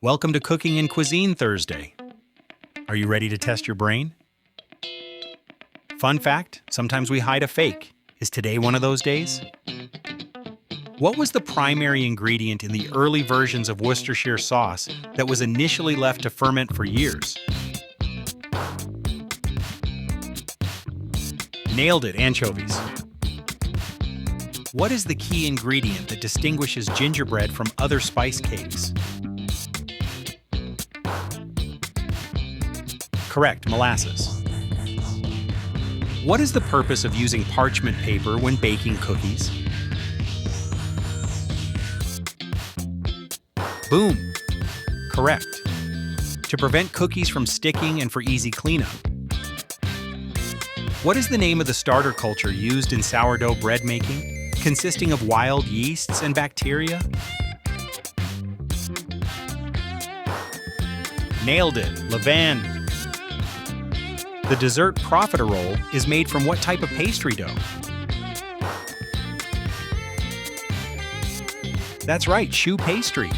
Welcome to Cooking and Cuisine Thursday. Are you ready to test your brain? Fun fact, sometimes we hide a fake. Is today one of those days? What was the primary ingredient in the early versions of Worcestershire sauce that was initially left to ferment for years? Nailed it, anchovies. What is the key ingredient that distinguishes gingerbread from other spice cakes? Correct, molasses. What is the purpose of using parchment paper when baking cookies? Boom! Correct. To prevent cookies from sticking and for easy cleanup. What is the name of the starter culture used in sourdough bread making, consisting of wild yeasts and bacteria? Nailed it, levain. The dessert profiterole is made from what type of pastry dough? That's right, choux pastry.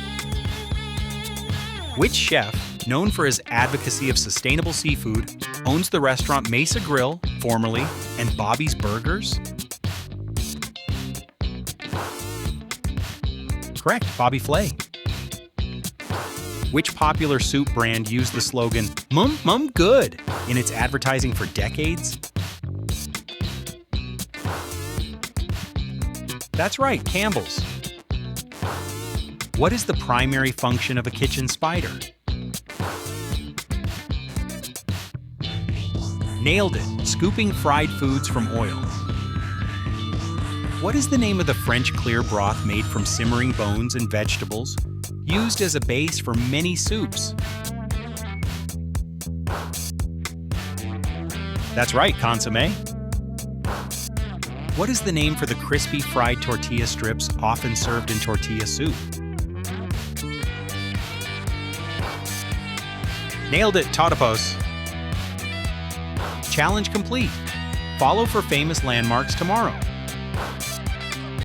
Which chef, known for his advocacy of sustainable seafood, owns the restaurant Mesa Grill, formerly, and Bobby's Burgers? Correct, Bobby Flay. Which popular soup brand used the slogan, "Mum good," in its advertising for decades? That's right, Campbell's. What is the primary function of a kitchen spider? Nailed it, scooping fried foods from oil. What is the name of the French clear broth made from simmering bones and vegetables, used as a base for many soups? That's right, consommé. What is the name for the crispy fried tortilla strips often served in tortilla soup? Nailed it, totopos. Challenge complete. Follow for famous landmarks tomorrow.